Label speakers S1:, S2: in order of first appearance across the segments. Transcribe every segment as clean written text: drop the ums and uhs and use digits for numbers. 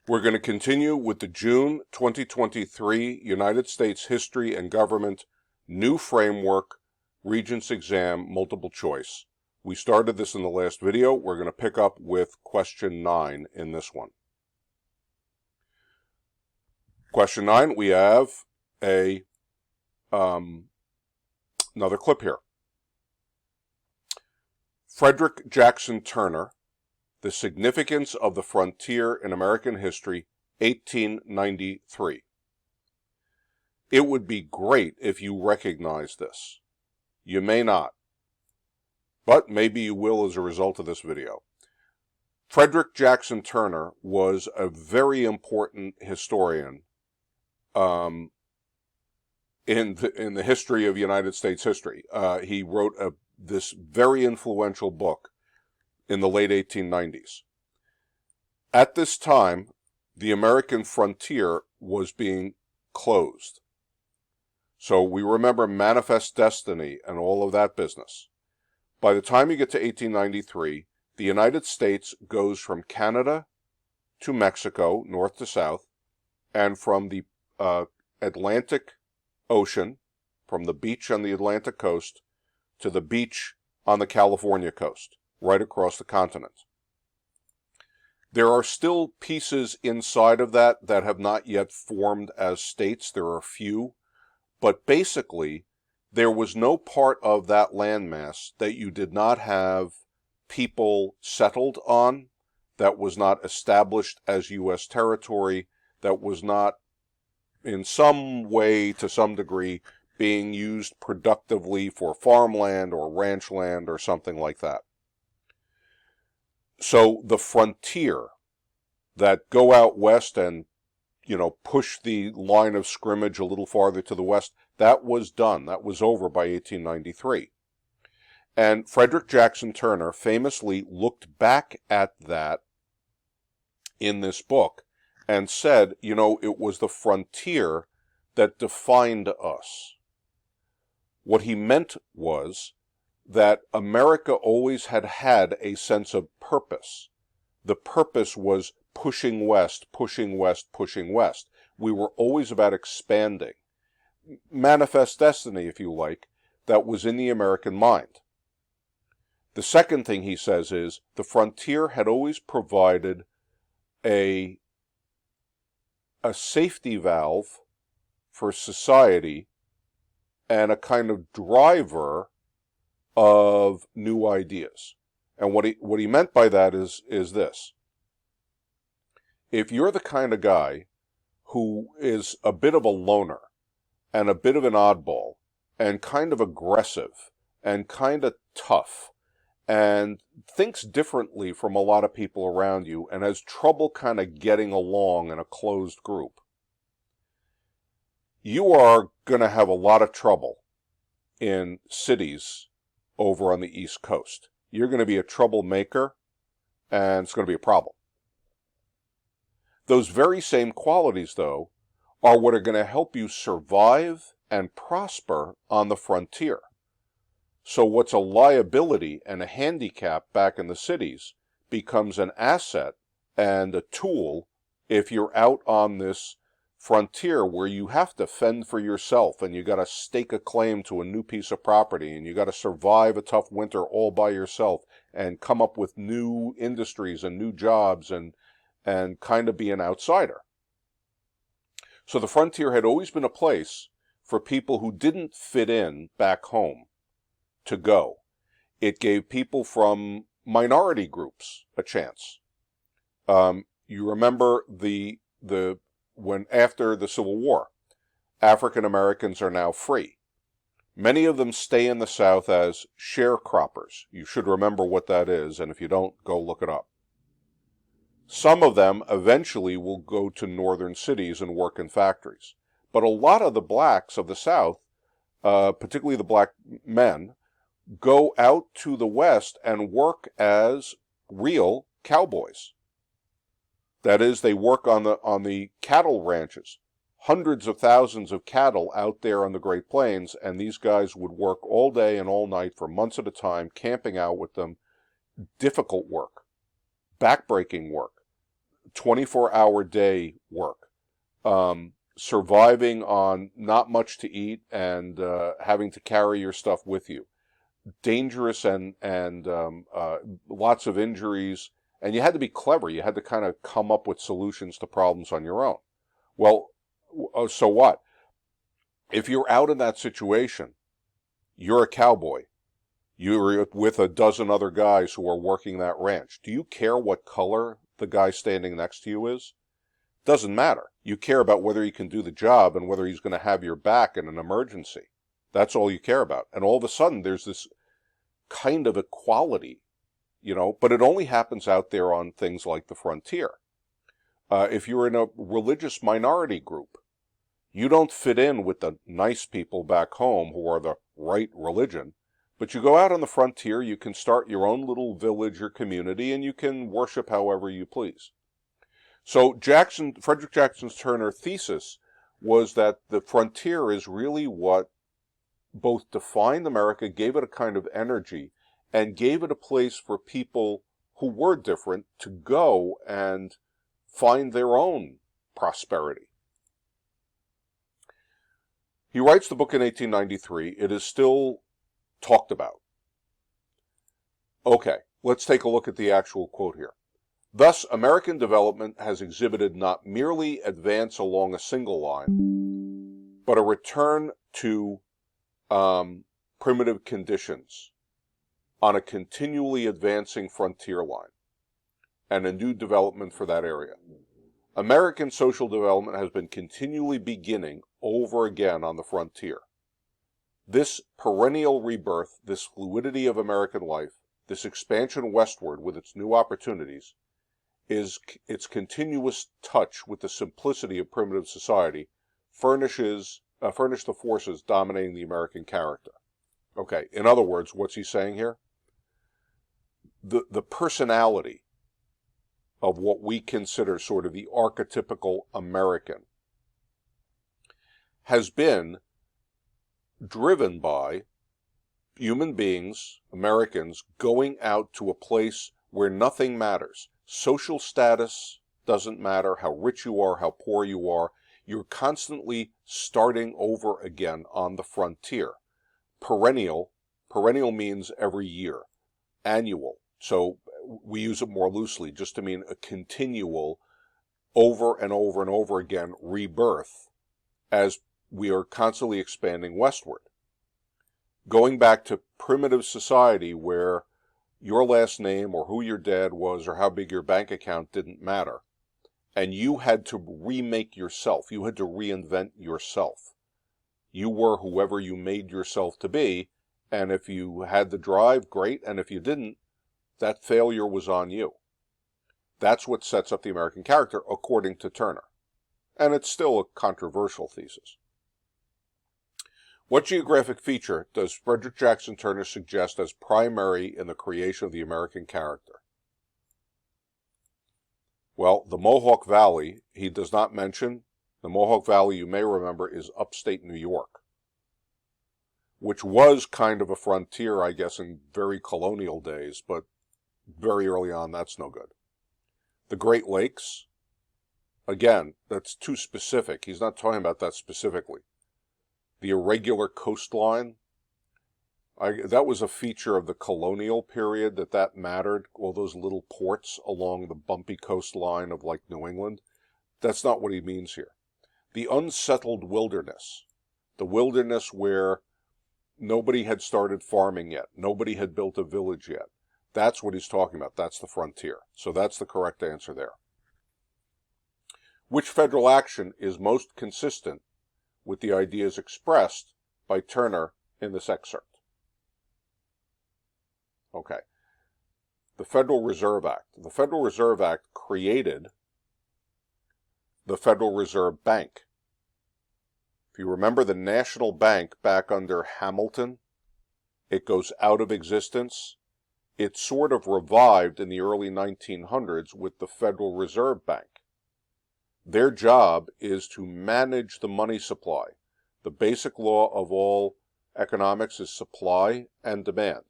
S1: We're going to continue with the June 2023 United States History and Government New Framework Regents Exam Multiple Choice. We started this in the last video. We're going to pick up with question 9 in this one. Question 9, we have another clip here. Frederick Jackson Turner, The Significance of the Frontier in American History, 1893. It would be great if you recognize this. You may not, but maybe you will as a result of this video. Frederick Jackson Turner was a very important historian in the history of United States history. He wrote this very influential book in the late 1890s. At this time, the American frontier was being closed. So we remember Manifest Destiny and all of that business. By the time you get to 1893, the United States goes from Canada to Mexico, north to south, and from the Atlantic Ocean, from the beach on the Atlantic coast, to the beach on the California coast, right across the continent. There are still pieces inside of that have not yet formed as states. There are a few. But basically, there was no part of that landmass that you did not have people settled on, that was not established as U.S. territory, that was not in some way, to some degree, being used productively for farmland or ranch land or something like that. So the frontier that go out west and, push the line of scrimmage a little farther to the west, that was done. That was over by 1893. And Frederick Jackson Turner famously looked back at that in this book and said, it was the frontier that defined us. What he meant was that America always had a sense of purpose. The purpose was pushing west, pushing west, pushing west. We were always about expanding. Manifest destiny, if you like, that was in the American mind. The second thing he says is the frontier had always provided a safety valve for society and a kind of driver of new ideas. And what he meant by that is this. If you're the kind of guy who is a bit of a loner and a bit of an oddball and kind of aggressive and kind of tough and thinks differently from a lot of people around you and has trouble kind of getting along in a closed group, you are going to have a lot of trouble in cities over on the East Coast. You're going to be a troublemaker, and it's going to be a problem. Those very same qualities, though, are what are going to help you survive and prosper on the frontier. So what's a liability and a handicap back in the cities becomes an asset and a tool if you're out on this frontier where you have to fend for yourself and you got to stake a claim to a new piece of property and you got to survive a tough winter all by yourself and come up with new industries and new jobs and kind of be an outsider. So the frontier had always been a place for people who didn't fit in back home to go. It gave people from minority groups a chance. You remember when after the Civil War, African Americans are now free. Many of them stay in the South as sharecroppers. You should remember what that is, and if you don't, go look it up. Some of them eventually will go to northern cities and work in factories. But a lot of the blacks of the South, particularly the black men, go out to the West and work as real cowboys. That is, they work on the cattle ranches. Hundreds of thousands of cattle out there on the Great Plains, and these guys would work all day and all night for months at a time, camping out with them. Difficult work, backbreaking work, 24-hour day work, surviving on not much to eat and having to carry your stuff with you, dangerous and lots of injuries, and you had to be clever. You had to kind of come up with solutions to problems on your own. Well, so what? If you're out in that situation, you're a cowboy. You're with a dozen other guys who are working that ranch. Do you care what color the guy standing next to you is? Doesn't matter. You care about whether he can do the job and whether he's going to have your back in an emergency. That's all you care about. And all of a sudden, there's this kind of equality, but it only happens out there on things like the frontier. If you're in a religious minority group, you don't fit in with the nice people back home who are the right religion. But you go out on the frontier, you can start your own little village or community, and you can worship however you please. So Frederick Jackson Turner's thesis was that the frontier is really what both defined America, gave it a kind of energy, and gave it a place for people who were different to go and find their own prosperity. He writes the book in 1893. It is still talked about. Okay, let's take a look at the actual quote here. Thus, American development has exhibited not merely advance along a single line, but a return to primitive conditions on a continually advancing frontier line, and a new development for that area. American social development has been continually beginning over again on the frontier. This perennial rebirth, this fluidity of American life, this expansion westward with its new opportunities, is its continuous touch with the simplicity of primitive society, furnish the forces dominating the American character. Okay, in other words, what's he saying here? The personality of what we consider sort of the archetypical American has been driven by human beings, Americans, going out to a place where nothing matters. Social status doesn't matter, how rich you are, how poor you are. You're constantly starting over again on the frontier. Perennial means every year. Annual, so we use it more loosely just to mean a continual, over and over and over again, rebirth as we are constantly expanding westward. Going back to primitive society where your last name or who your dad was or how big your bank account didn't matter, and you had to remake yourself. You had to reinvent yourself. You were whoever you made yourself to be, and if you had the drive, great, and if you didn't, that failure was on you. That's what sets up the American character, according to Turner. And it's still a controversial thesis. What geographic feature does Frederick Jackson Turner suggest as primary in the creation of the American character? Well, the Mohawk Valley, he does not mention. The Mohawk Valley, you may remember, is upstate New York, which was kind of a frontier, I guess, in very colonial days, but very early on, that's no good. The Great Lakes, again, that's too specific. He's not talking about that specifically. The irregular coastline, that was a feature of the colonial period that mattered, all those little ports along the bumpy coastline of like New England. That's not what he means here. The unsettled wilderness, the wilderness where nobody had started farming yet, nobody had built a village yet. That's what he's talking about. That's the frontier. So that's the correct answer there. Which federal action is most consistent with the ideas expressed by Turner in this excerpt? Okay. The Federal Reserve Act. The Federal Reserve Act created the Federal Reserve Bank. If you remember the National Bank back under Hamilton, it goes out of existence. It sort of revived in the early 1900s with the Federal Reserve Bank. Their job is to manage the money supply. The basic law of all economics is supply and demand.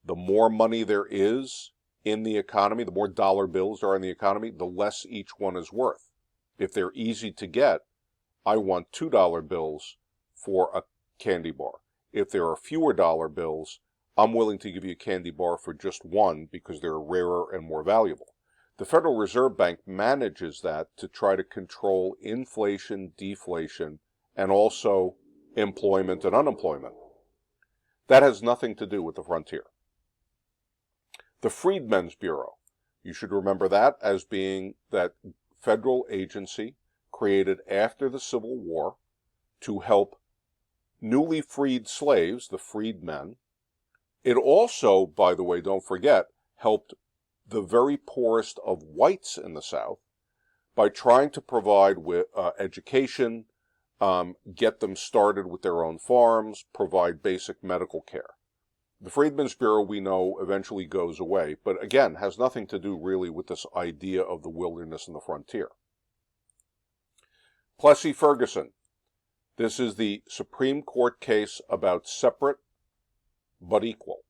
S1: The more money there is in the economy, the more dollar bills there are in the economy, the less each one is worth. If they're easy to get, I want $2 bills for a candy bar. If there are fewer dollar bills, I'm willing to give you a candy bar for just one because they're rarer and more valuable. The Federal Reserve Bank manages that to try to control inflation, deflation, and also employment and unemployment. That has nothing to do with the frontier. The Freedmen's Bureau, you should remember that as being that federal agency created after the Civil War to help newly freed slaves, the freedmen. It also, by the way, don't forget, helped the very poorest of whites in the South by trying to provide with education, get them started with their own farms, provide basic medical care. The Freedmen's Bureau, we know, eventually goes away, but again, has nothing to do really with this idea of the wilderness and the frontier. Plessy Ferguson. This is the Supreme Court case about separate but equal.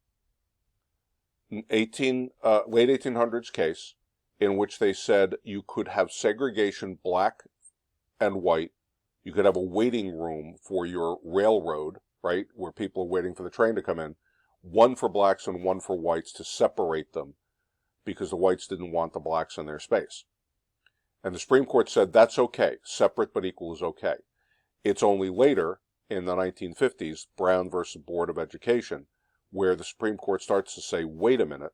S1: Late 1800s case in which they said you could have segregation black and white. You could have a waiting room for your railroad, right, where people are waiting for the train to come in. One for blacks and one for whites to separate them because the whites didn't want the blacks in their space. And the Supreme Court said that's okay. Separate but equal is okay. It's only later, in the 1950s, Brown versus Board of Education, where the Supreme Court starts to say, wait a minute,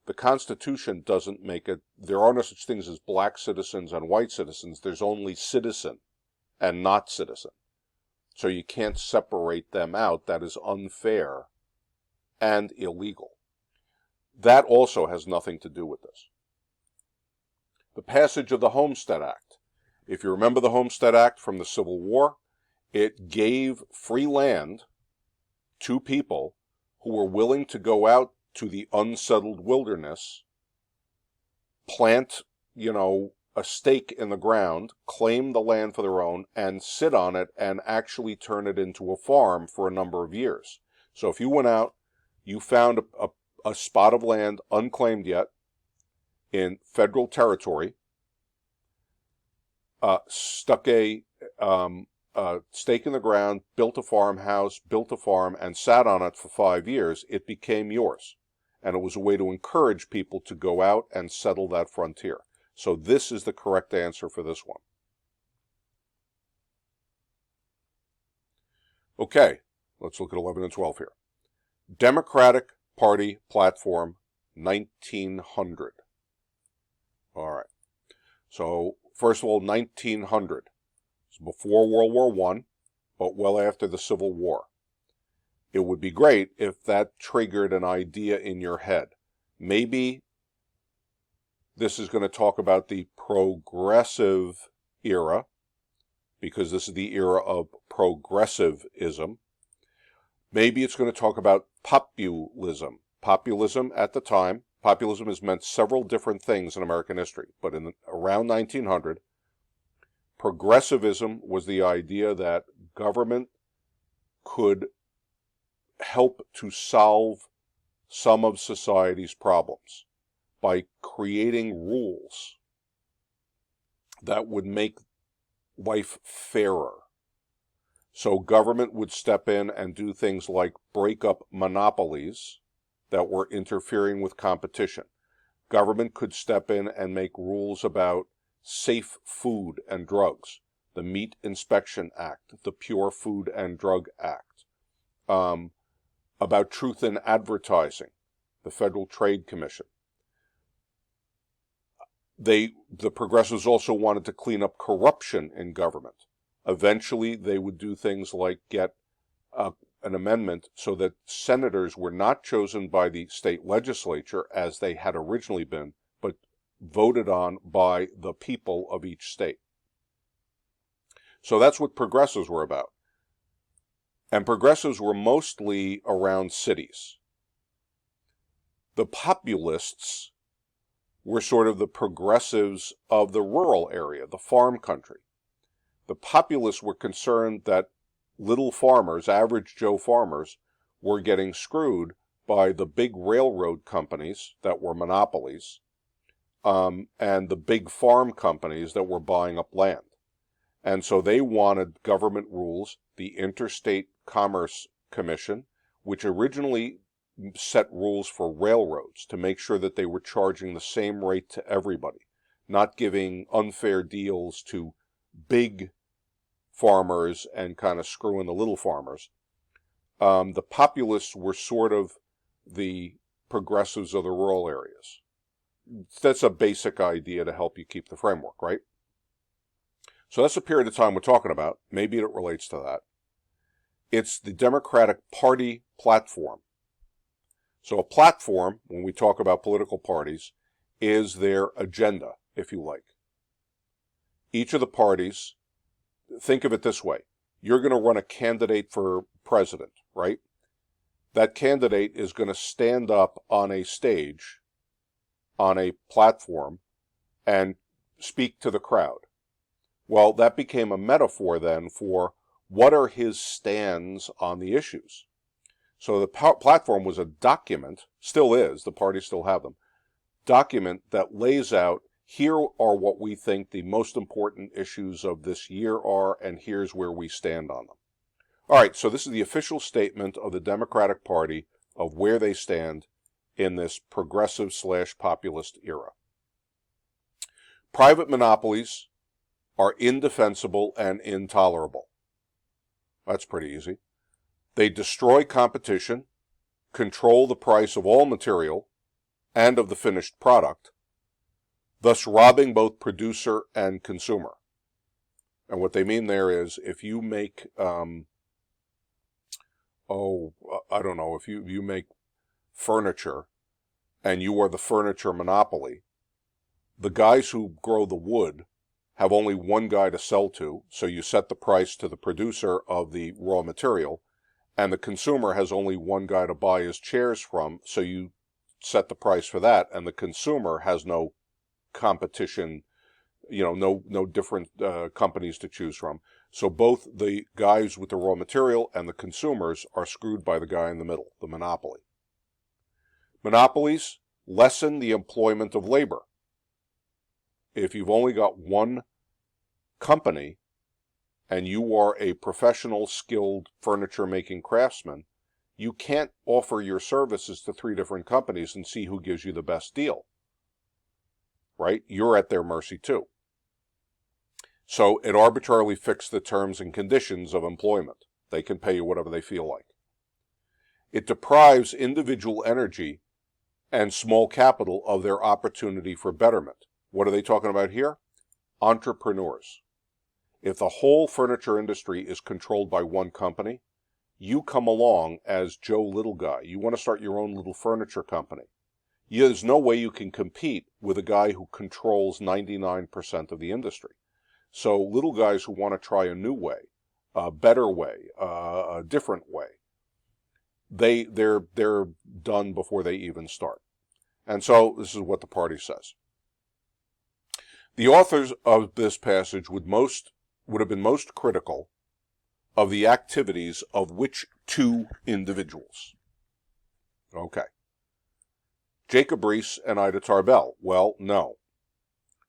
S1: the Constitution doesn't make it, there are no such things as black citizens and white citizens, there's only citizen and not citizen. So you can't separate them out, that is unfair and illegal. That also has nothing to do with this. The passage of the Homestead Act. If you remember the Homestead Act from the Civil War, it gave free land to people who were willing to go out to the unsettled wilderness, plant, a stake in the ground, claim the land for their own, and sit on it and actually turn it into a farm for a number of years. So if you went out, you found a spot of land unclaimed yet in federal territory, stuck a stake in the ground, built a farmhouse, built a farm, and sat on it for 5 years, it became yours. And it was a way to encourage people to go out and settle that frontier. So this is the correct answer for this one. Okay, let's look at 11 and 12 here. Democratic Party platform, 1900. All right. So, first of all, 1900. It's before World War I, but well after the Civil War. It would be great if that triggered an idea in your head. Maybe this is going to talk about the progressive era, because this is the era of progressivism. Maybe it's going to talk about populism. Populism at the time, populism has meant several different things in American history, but around 1900, progressivism was the idea that government could help to solve some of society's problems by creating rules that would make life fairer. So government would step in and do things like break up monopolies that were interfering with competition. Government could step in and make rules about safe food and drugs, the Meat Inspection Act, the Pure Food and Drug Act, about truth in advertising, the Federal Trade Commission. The progressives also wanted to clean up corruption in government. Eventually, they would do things like get an amendment so that senators were not chosen by the state legislature as they had originally been, but voted on by the people of each state. So that's what progressives were about. And progressives were mostly around cities. The populists were sort of the progressives of the rural area, the farm country. The populists were concerned that little farmers, average Joe farmers, were getting screwed by the big railroad companies that were monopolies, and the big farm companies that were buying up land. And so they wanted government rules. The Interstate Commerce Commission, which originally set rules for railroads to make sure that they were charging the same rate to everybody, not giving unfair deals to big farmers and kind of screwing the little farmers. The populists were sort of the progressives of the rural areas. That's a basic idea to help you keep the framework, right? So that's the period of time we're talking about. Maybe it relates to that. It's the Democratic Party platform. So a platform, when we talk about political parties, is their agenda, if you like. Each of the parties, think of it this way. You're going to run a candidate for president, right? That candidate is going to stand up on a stage, on a platform, and speak to the crowd. Well, that became a metaphor then for what are his stands on the issues. So the platform was a document, still is, the parties still have them, document that lays out, here are what we think the most important issues of this year are, and here's where we stand on them. All right, so this is the official statement of the Democratic Party of where they stand in this progressive/populist era. Private monopolies are indefensible and intolerable. That's pretty easy. They destroy competition, control the price of all material and of the finished product, thus robbing both producer and consumer. And what they mean there is, if you make, if you make furniture and you are the furniture monopoly, the guys who grow the wood have only one guy to sell to, so you set the price to the producer of the raw material, and the consumer has only one guy to buy his chairs from, so you set the price for that, and the consumer has no competition, no different companies to choose from. So both the guys with the raw material and the consumers are screwed by the guy in the middle, the monopoly. Monopolies lessen the employment of labor. If you've only got one company and you are a professional, skilled furniture-making craftsman, you can't offer your services to 3 different companies and see who gives you the best deal, right? You're at their mercy too. So it arbitrarily fixed the terms and conditions of employment. They can pay you whatever they feel like. It deprives individual energy and small capital of their opportunity for betterment. What are they talking about here? Entrepreneurs. If the whole furniture industry is controlled by one company, you come along as Joe Little Guy. You want to start your own little furniture company. There's no way you can compete with a guy who controls 99% of the industry. So little guys who want to try a new way, a better way, a different way, they're done before they even start. And so this is what the party says. The authors of this passage would have been most critical of the activities of which 2 individuals? Okay. Jacob Riis and Ida Tarbell. Well, no.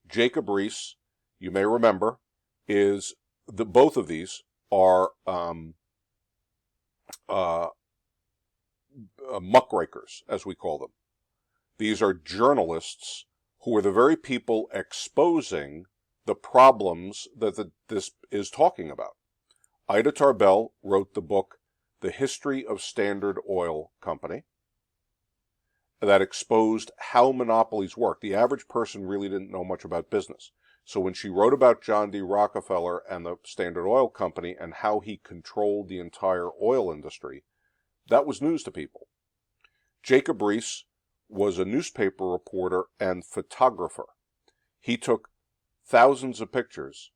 S1: Jacob Riis, you may remember, is both of these are muckrakers, as we call them. These are journalists who are the very people exposing the problems that this is talking about. Ida Tarbell wrote the book, The History of Standard Oil Company, that exposed how monopolies work. The average person really didn't know much about business. So when she wrote about John D. Rockefeller and the Standard Oil Company and how he controlled the entire oil industry, that was news to people. Jacob Riis was a newspaper reporter and photographer. He took thousands of pictures,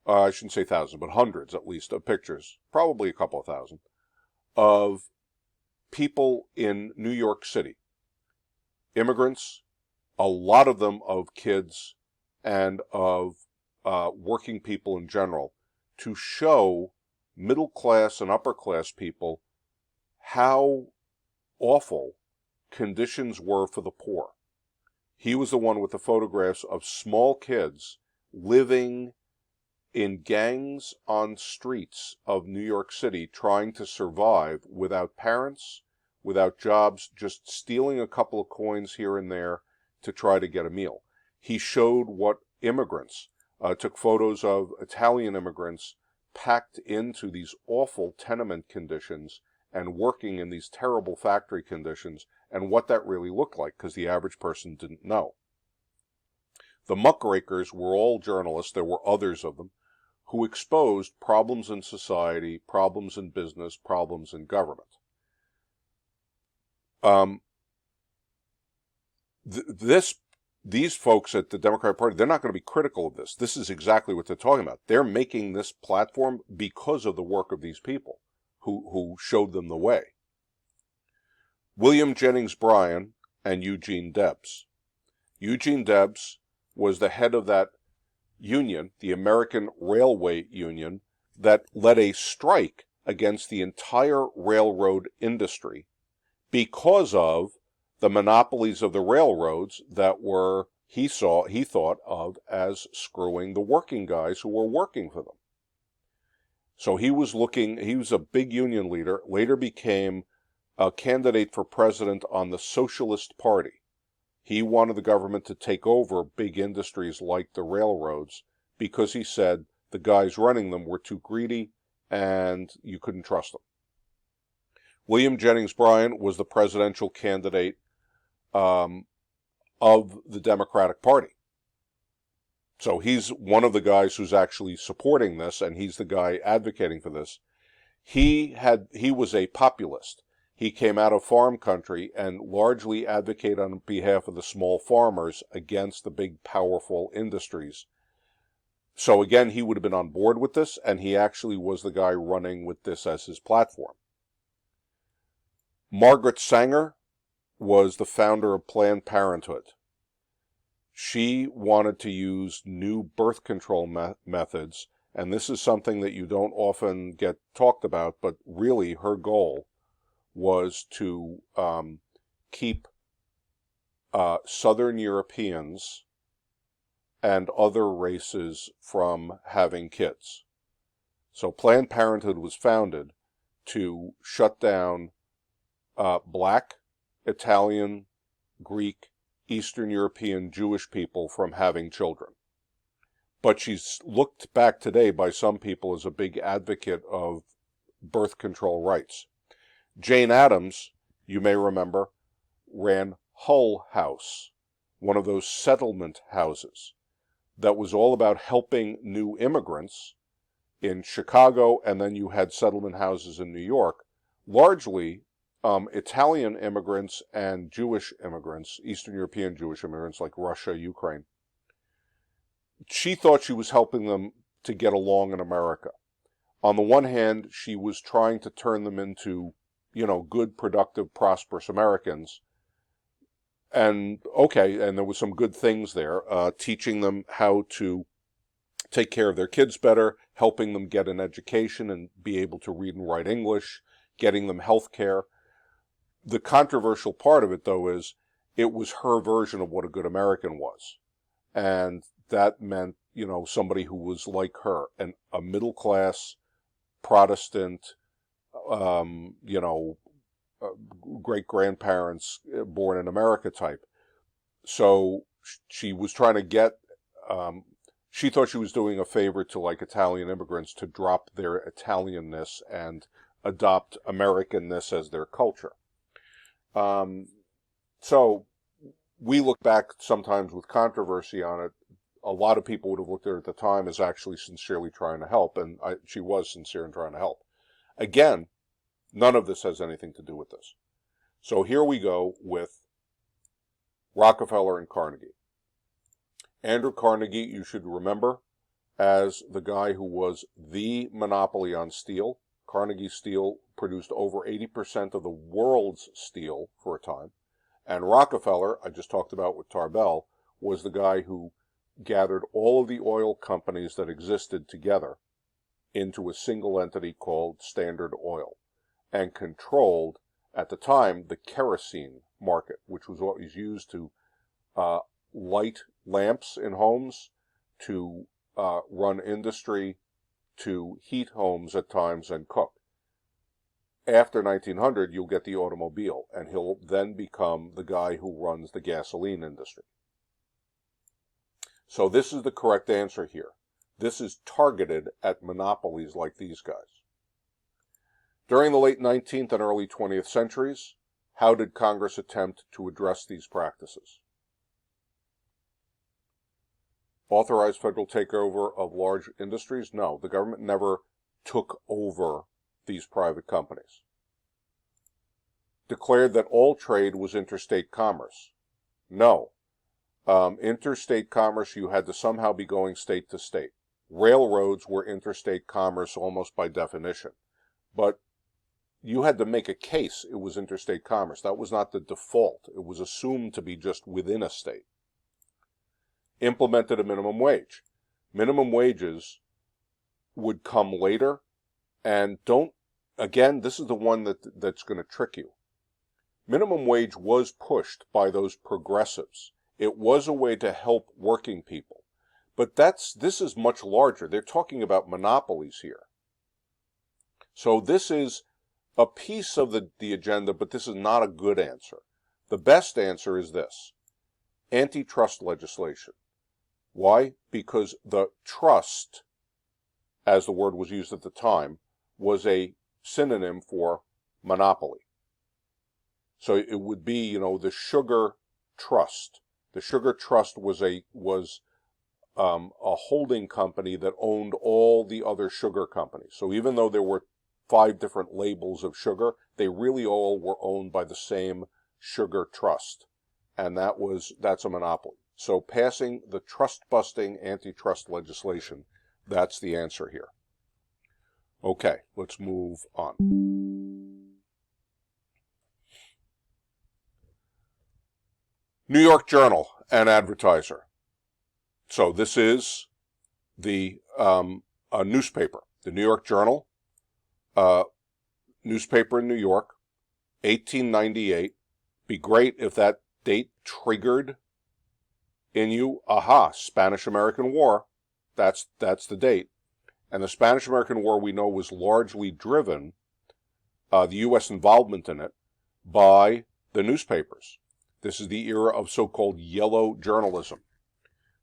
S1: I shouldn't say thousands, but hundreds at least of pictures, probably a couple of thousand, of people in New York City. Immigrants, a lot of them of kids and of working people in general, to show middle class and upper class people how awful conditions were for the poor. He was the one with the photographs of small kids living in gangs on streets of New York City trying to survive without parents, without jobs, just stealing a couple of coins here and there to try to get a meal. He showed what immigrants, took photos of Italian immigrants packed into these awful tenement conditions and working in these terrible factory conditions, and what that really looked like, because the average person didn't know. The muckrakers were all journalists, there were others of them, who exposed problems in society, problems in business, problems in government. These folks at the Democratic Party, they're not going to be critical of this. This is exactly what they're talking about. They're making this platform because of the work of these people who showed them the way. William Jennings Bryan and Eugene Debs. Eugene Debs was the head of that union, the American Railway Union, that led a strike against the entire railroad industry because of the monopolies of the railroads that were, he thought of as screwing the working guys who were working for them. So he was a big union leader, later became a candidate for president on the Socialist Party. He wanted the government to take over big industries like the railroads because he said the guys running them were too greedy and you couldn't trust them. William Jennings Bryan was the presidential candidate of the Democratic Party. So he's one of the guys who's actually supporting this, and he's the guy advocating for this. He was a populist. He came out of farm country and largely advocated on behalf of the small farmers against the big, powerful industries. So again, he would have been on board with this, and he actually was the guy running with this as his platform. Margaret Sanger was the founder of Planned Parenthood. She wanted to use new birth control methods, and this is something that you don't often get talked about, but really her goal was to keep Southern Europeans and other races from having kids. So Planned Parenthood was founded to shut down Black, Italian, Greek, Eastern European, Jewish people from having children. But she's looked back today by some people as a big advocate of birth control rights. Jane Addams, you may remember, ran Hull House, one of those settlement houses that was all about helping new immigrants in Chicago, and then you had settlement houses in New York, largely Italian immigrants and Jewish immigrants, Eastern European Jewish immigrants like Russia, Ukraine. She thought she was helping them to get along in America. On the one hand, she was trying to turn them into, good, productive, prosperous Americans. And there was some good things there, teaching them how to take care of their kids better, helping them get an education and be able to read and write English, getting them health care. The controversial part of it, though, is it was her version of what a good American was. And that meant, somebody who was like her, a middle-class Protestant, great-grandparents born in America type. So she was trying to get, she thought she was doing a favor to like Italian immigrants to drop their Italianness and adopt Americanness as their culture. So we look back sometimes with controversy on it. A lot of people would have looked at it at the time as actually sincerely trying to help, and she was sincere in trying to help. Again, none of this has anything to do with this. So here we go with Rockefeller and Carnegie. Andrew Carnegie, you should remember, as the guy who was the monopoly on steel. Carnegie Steel produced over 80% of the world's steel for a time. And Rockefeller, I just talked about with Tarbell, was the guy who gathered all of the oil companies that existed together into a single entity called Standard Oil and controlled, at the time, the kerosene market, which was what was used to light lamps in homes, to run industry, to heat homes at times and cook. After 1900, you'll get the automobile, and he'll then become the guy who runs the gasoline industry. So this is the correct answer here. This is targeted at monopolies like these guys. During the late 19th and early 20th centuries, how did Congress attempt to address these practices? Authorize federal takeover of large industries? No, the government never took over these private companies. Declared that all trade was interstate commerce? No. Interstate commerce, you had to somehow be going state to state. Railroads were interstate commerce almost by definition. But you had to make a case it was interstate commerce. That was not the default. It was assumed to be just within a state. Implemented a minimum wage. Minimum wages would come later, and again, this is the one that's going to trick you. Minimum wage was pushed by those progressives. It was a way to help working people. But this is much larger. They're talking about monopolies here. So this is a piece of the agenda, but this is not a good answer. The best answer is this: antitrust legislation. Why? Because the trust, as the word was used at the time, was a synonym for monopoly. So it would be, the sugar trust. The sugar trust was a holding company that owned all the other sugar companies. So even though there were 5 different labels of sugar, they really all were owned by the same sugar trust. And that's a monopoly. So passing the trust-busting antitrust legislation, that's the answer here. Okay, let's move on. New York Journal and Advertiser. So this is the a newspaper. The New York Journal, newspaper in New York, 1898. Be great if that date triggered in you, Spanish-American War. That's the date. And the Spanish-American War, we know, was largely driven, the U.S. involvement in it, by the newspapers. This is the era of so-called yellow journalism.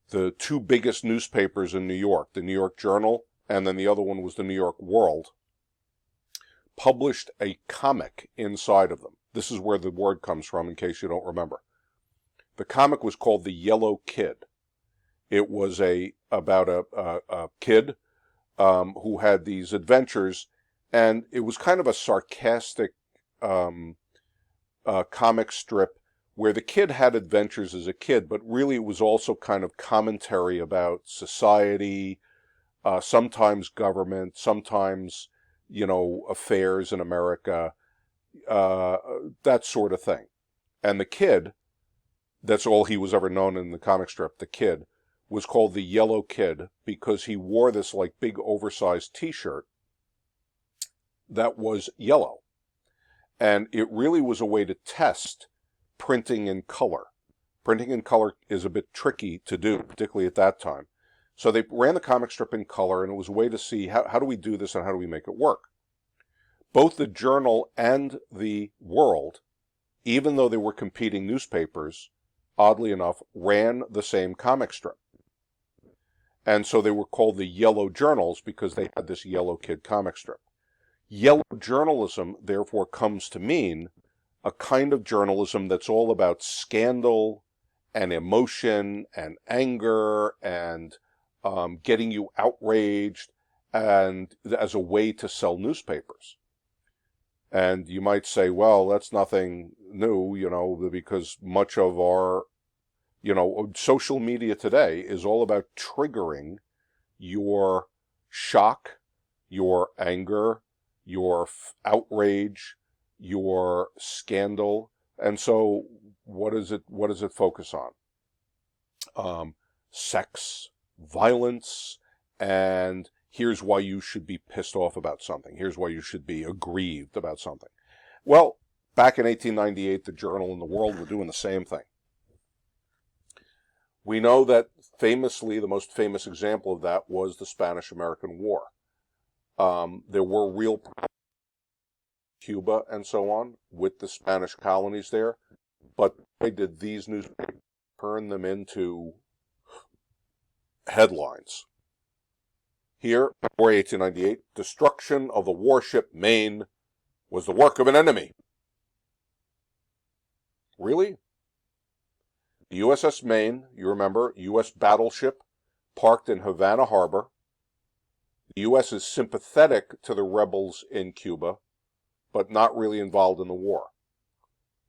S1: The 2 biggest newspapers in New York, the New York Journal, and then the other one was the New York World, published a comic inside of them. This is where the word comes from, in case you don't remember. The comic was called The Yellow Kid. It was about a kid who had these adventures, and it was kind of a sarcastic comic strip where the kid had adventures as a kid, but really it was also kind of commentary about society, sometimes government, sometimes, affairs in America, that sort of thing. And the kid, that's all he was ever known in the comic strip, the kid, was called the Yellow Kid because he wore this big oversized t-shirt that was yellow. And it really was a way to test printing in color. Printing in color is a bit tricky to do, particularly at that time. So they ran the comic strip in color, and it was a way to see how do we do this and how do we make it work. Both the Journal and the World, even though they were competing newspapers, oddly enough, ran the same comic strip. And so they were called the Yellow Journals because they had this Yellow Kid comic strip. Yellow journalism, therefore, comes to mean a kind of journalism that's all about scandal and emotion and anger and getting you outraged, and as a way to sell newspapers. And you might say, well, that's nothing new, because much of our, social media today is all about triggering your shock, your anger, your outrage, your scandal. And so what does it focus on? Sex, violence, and here's why you should be pissed off about something. Here's why you should be aggrieved about something. Well, Back in 1898, the Journal and the World were doing the same thing. We know that famously, the most famous example of that was the Spanish-American War. There were real problems in Cuba and so on with the Spanish colonies there, but boy, did these newspapers turn them into headlines. Here, February 1898, destruction of the warship Maine was the work of an enemy. Really? The USS Maine, you remember, U.S. battleship, parked in Havana Harbor. The U.S. is sympathetic to the rebels in Cuba, but not really involved in the war.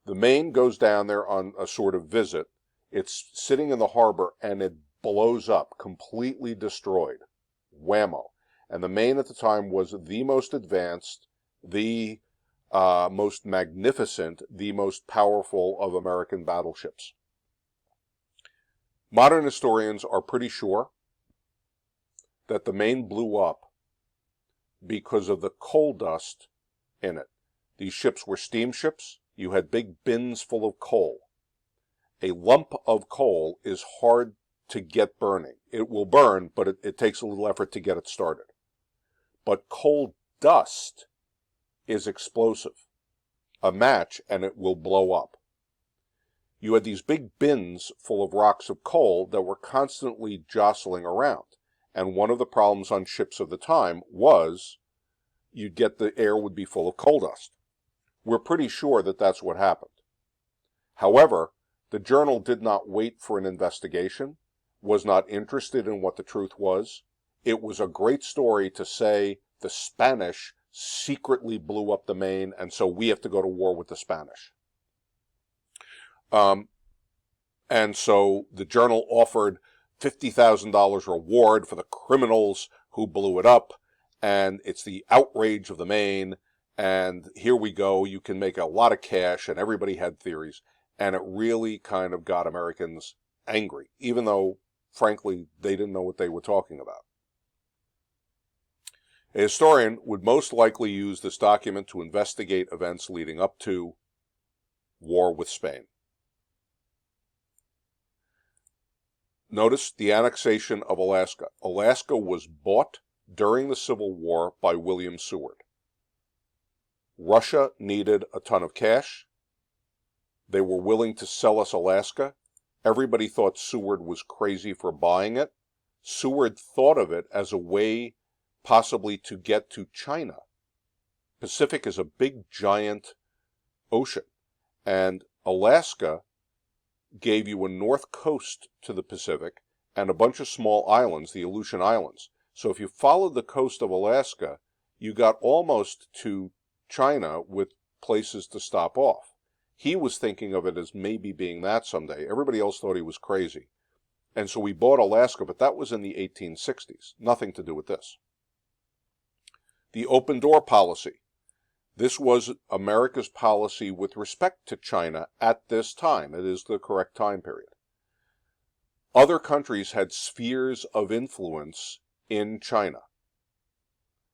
S1: The Maine goes down there on a sort of visit. It's sitting in the harbor, and it blows up, completely destroyed. Whammo. And the Maine at the time was the most advanced, the most magnificent, the most powerful of American battleships. Modern historians are pretty sure that the Maine blew up because of the coal dust in it. These ships were steamships. You had big bins full of coal. A lump of coal is hard to get burning. It will burn, but it takes a little effort to get it started. But coal dust is explosive. A match and it will blow up. You had these big bins full of rocks of coal that were constantly jostling around. And one of the problems on ships of the time was you'd get the air would be full of coal dust. We're pretty sure that that's what happened. However, the Journal did not wait for an investigation, was not interested in what the truth was. It was a great story to say the Spanish secretly blew up the Maine, and so we have to go to war with the Spanish. And so the Journal offered $50,000 reward for the criminals who blew it up, and it's the outrage of the Maine, and here we go, you can make a lot of cash, and everybody had theories, and it really kind of got Americans angry, even though, frankly, they didn't know what they were talking about. A historian would most likely use this document to investigate events leading up to war with Spain. Notice the annexation of Alaska. Alaska was bought during the Civil War by William Seward. Russia needed a ton of cash. They were willing to sell us Alaska. Everybody thought Seward was crazy for buying it. Seward thought of it as a way possibly to get to China. Pacific is a big, giant ocean, and Alaska gave you a north coast to the Pacific and a bunch of small islands, the Aleutian Islands. So if you followed the coast of Alaska, you got almost to China with places to stop off. He was thinking of it as maybe being that someday. Everybody else thought he was crazy. And so we bought Alaska, but that was in the 1860s. Nothing to do with this. The open door policy. This was America's policy with respect to China at this time. It is the correct time period. Other countries had spheres of influence in China.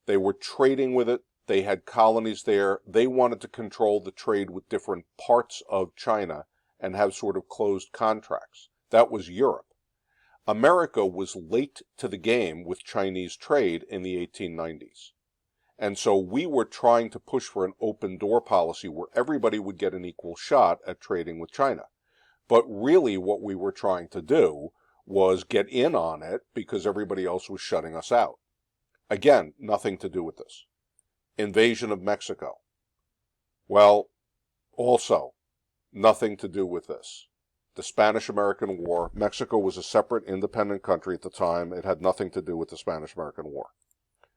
S1: They were trading with it. They had colonies there. They wanted to control the trade with different parts of China and have sort of closed contracts. That was Europe. America was late to the game with Chinese trade in the 1890s. And so we were trying to push for an open door policy where everybody would get an equal shot at trading with China. But really what we were trying to do was get in on it because everybody else was shutting us out. Again, nothing to do with this. Invasion of Mexico. Well, also, nothing to do with this. The Spanish-American War. Mexico was a separate independent country at the time. It had nothing to do with the Spanish-American War.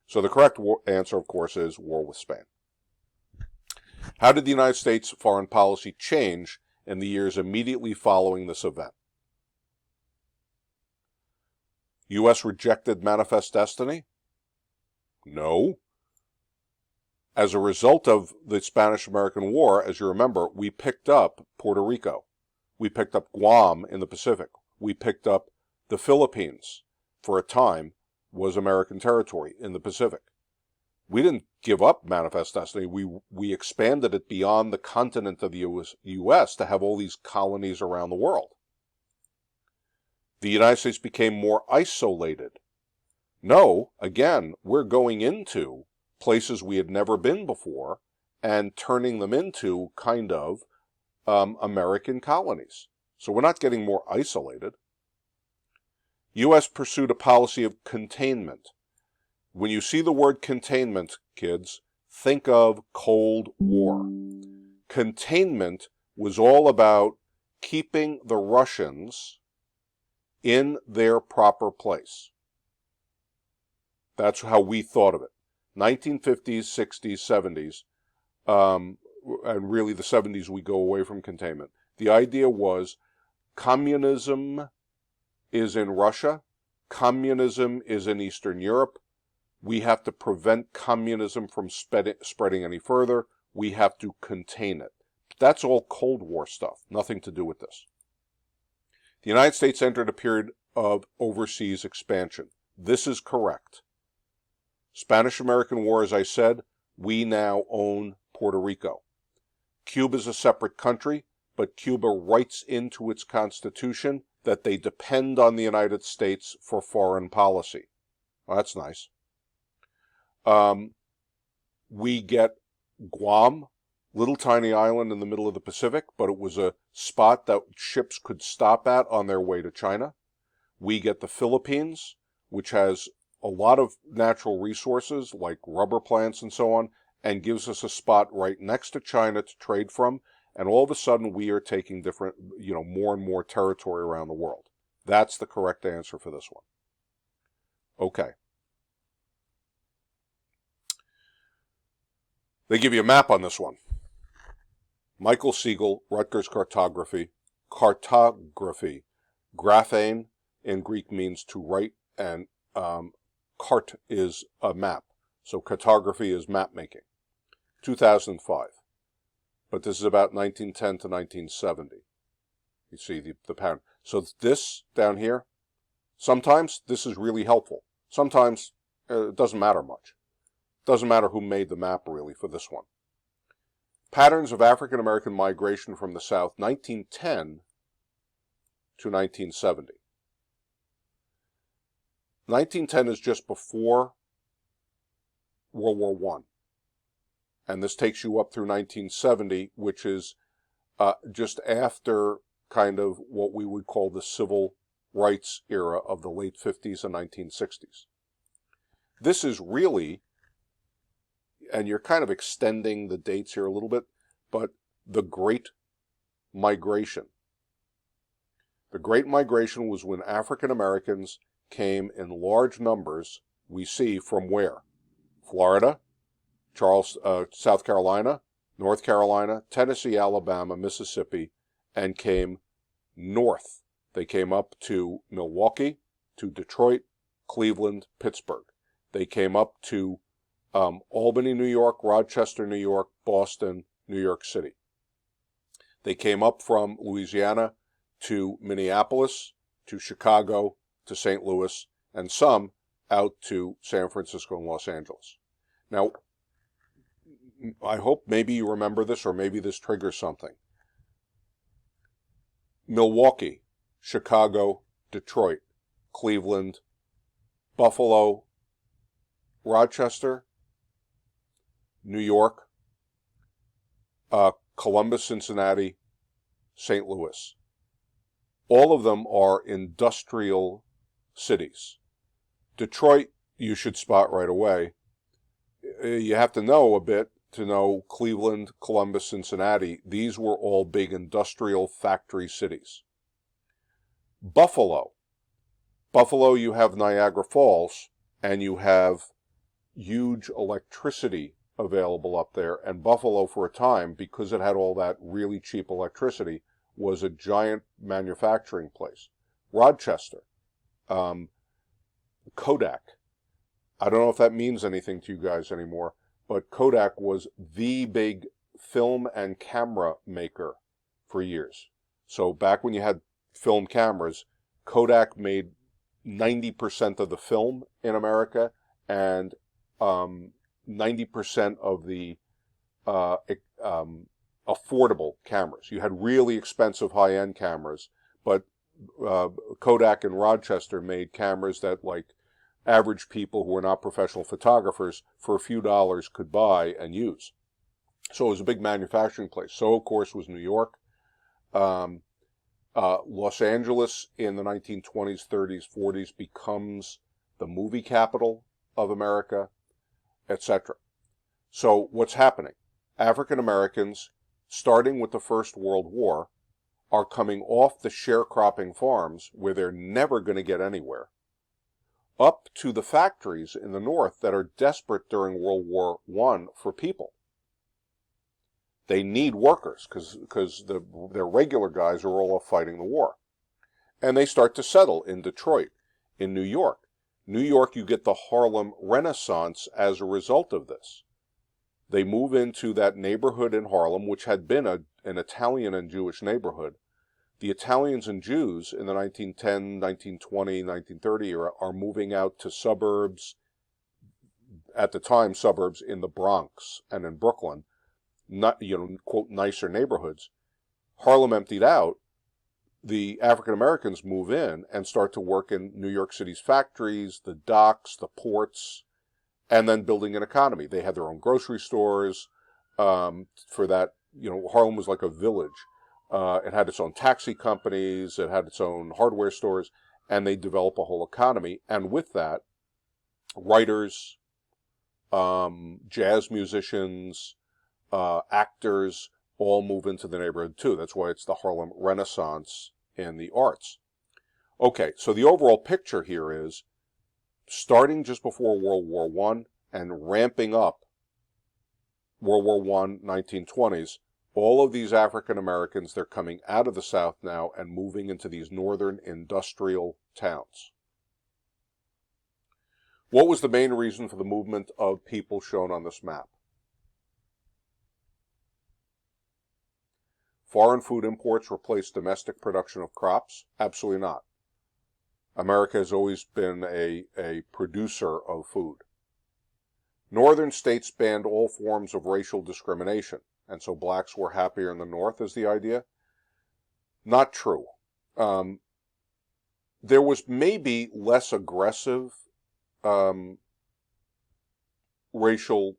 S1: So the correct answer, of course, is war with Spain. How did the United States foreign policy change in the years immediately following this event? U.S. rejected Manifest Destiny? No. As a result of the Spanish-American War, as you remember, we picked up Puerto Rico. We picked up Guam in the Pacific. We picked up the Philippines for a time. Was American territory in the Pacific. We didn't give up manifest destiny. We expanded it beyond the continent of the U.S. to have all these colonies around the world. The United States became more isolated. No, again, we're going into places we had never been before and turning them into kind of American colonies. So we're not getting more isolated. U.S. pursued a policy of containment. When you see the word containment, kids, think of Cold War. Containment was all about keeping the Russians in their proper place. That's how we thought of it. 1950s, 60s, 70s, and really the 70s we go away from containment. The idea was communism is in Russia, communism is in Eastern Europe. We have to prevent communism from spreading any further. We have to contain it. That's all Cold War stuff, nothing to do with this. The United States entered a period of overseas expansion. This is correct. Spanish-American War, as I said, we now own Puerto Rico. Cuba is a separate country, but Cuba writes into its constitution that they depend on the United States for foreign policy. Well, that's nice. We get Guam, little tiny island in the middle of the Pacific, but it was a spot that ships could stop at on their way to China. We get the Philippines, which has a lot of natural resources like rubber plants and so on, and gives us a spot right next to China to trade from. And all of a sudden we are taking different, more and more territory around the world. That's the correct answer for this one. Okay. They give you a map on this one. Michael Siegel, Rutgers Cartography. Cartography. Graphane in Greek means to write, and cart is a map. So cartography is map making. 2005. But this is about 1910 to 1970. You see the pattern. So this down here, sometimes this is really helpful. Sometimes it doesn't matter much. Doesn't matter who made the map really for this one. Patterns of African American migration from the South, 1910 to 1970. 1910 is just before World War I. And this takes you up through 1970, which is just after kind of what we would call the civil rights era of the late 50s and 1960s. This is really, and you're kind of extending the dates here a little bit, but the Great Migration. The Great Migration was when African Americans came in large numbers, we see from where? Florida, South Carolina, North Carolina, Tennessee, Alabama, Mississippi, and came north. They came up to Milwaukee, to Detroit, Cleveland, Pittsburgh. They came up to Albany, New York, Rochester, New York, Boston, New York City. They came up from Louisiana to Minneapolis, to Chicago, to St. Louis, and some out to San Francisco and Los Angeles. Now, I hope maybe you remember this, or maybe this triggers something. Milwaukee, Chicago, Detroit, Cleveland, Buffalo, Rochester, New York, Columbus, Cincinnati, St. Louis. All of them are industrial cities. Detroit, you should spot right away. You have to know a bit to know Cleveland, Columbus, Cincinnati. These were all big industrial factory cities. Buffalo. Buffalo, you have Niagara Falls, and you have huge electricity available up there. And Buffalo, for a time, because it had all that really cheap electricity, was a giant manufacturing place. Rochester. Kodak. I don't know if that means anything to you guys anymore, but Kodak was the big film and camera maker for years. So back when you had film cameras, Kodak made 90% of the film in America and 90% of the uh, affordable cameras. You had really expensive high-end cameras, but Kodak in Rochester made cameras that like average people who were not professional photographers for a few dollars could buy and use. So it was a big manufacturing place. So, of course, was New York. Um, Los Angeles in the 1920s, 30s, 40s becomes the movie capital of America, etc. So what's happening? African Americans, starting with the First World War, are coming off the sharecropping farms where they're never going to get anywhere, up to the factories in the North that are desperate during World War I for people. They need workers because their regular guys are all off fighting the war. And they start to settle in Detroit, in New York. New York, you get the Harlem Renaissance as a result of this. They move into that neighborhood in Harlem, which had been an Italian and Jewish neighborhood. The Italians and Jews in the 1910, 1920, 1930 era are moving out to suburbs, at the time suburbs in the Bronx and in Brooklyn, not, quote, nicer neighborhoods. Harlem emptied out. The African Americans move in and start to work in New York City's factories, the docks, the ports, and then building an economy. They had their own grocery stores. For that, Harlem was like a village. It had its own taxi companies. It had its own hardware stores, and they develop a whole economy. And with that, writers, jazz musicians, actors all move into the neighborhood too. That's why it's the Harlem Renaissance in the arts. Okay, so the overall picture here is starting just before World War I and ramping up World War I, 1920s, all of these African Americans, they're coming out of the South now and moving into these northern industrial towns. What was the main reason for the movement of people shown on this map? Foreign food imports replaced domestic production of crops? Absolutely not. America has always been a producer of food. Northern states banned all forms of racial discrimination, and so blacks were happier in the North, is the idea? Not true. There was maybe less aggressive racial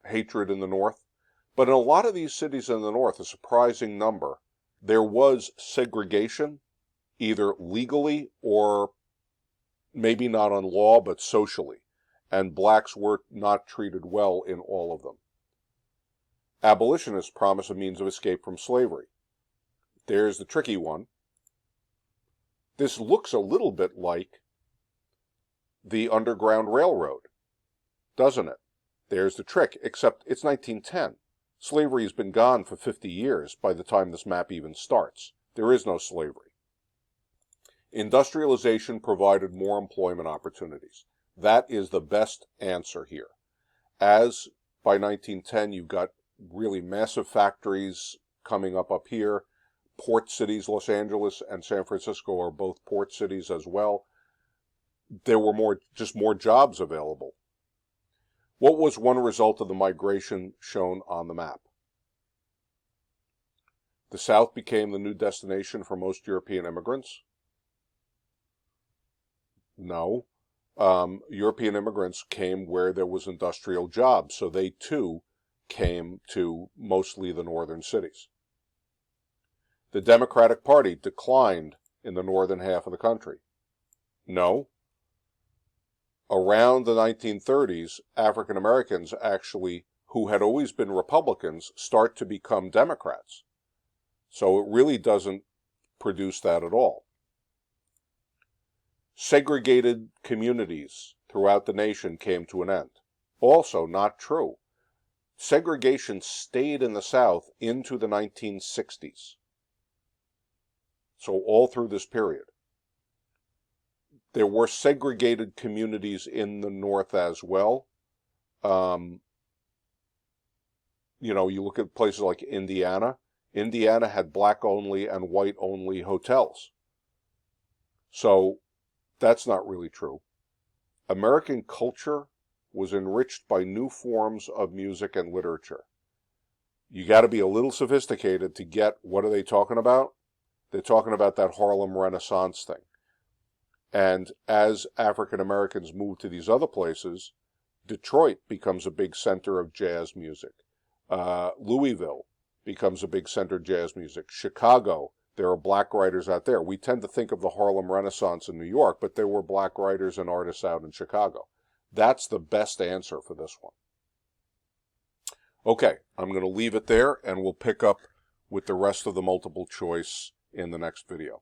S1: hatred in the North, but in a lot of these cities in the North, a surprising number, there was segregation, either legally or maybe not on law, but socially. And blacks were not treated well in all of them. Abolitionists promise a means of escape from slavery. There's the tricky one. This looks a little bit like the Underground Railroad, doesn't it? There's the trick, except it's 1910. Slavery has been gone for 50 years by the time this map even starts. There is no slavery. Industrialization provided more employment opportunities. That is the best answer here. As by 1910, you've got really massive factories coming up here. Port cities, Los Angeles and San Francisco are both port cities as well. There were just more jobs available. What was one result of the migration shown on the map? The South became the new destination for most European immigrants? No. European immigrants came where there was industrial jobs, so they too came to mostly the northern cities. The Democratic Party declined in the northern half of the country. No. Around the 1930s, African Americans actually, who had always been Republicans, start to become Democrats. So it really doesn't produce that at all. Segregated communities throughout the nation came to an end. Also not true. Segregation stayed in the South into the 1960s. So all through this period. There were segregated communities in the North as well. You look at places like Indiana. Indiana had black-only and white-only hotels. So that's not really true. American culture was enriched by new forms of music and literature. You got to be a little sophisticated to get what are they talking about? They're talking about that Harlem Renaissance thing. And as African Americans move to these other places, Detroit becomes a big center of jazz music. Louisville becomes a big center of jazz music. Chicago, there are black writers out there. We tend to think of the Harlem Renaissance in New York, but there were black writers and artists out in Chicago. That's the best answer for this one. Okay, I'm going to leave it there, and we'll pick up with the rest of the multiple choice in the next video.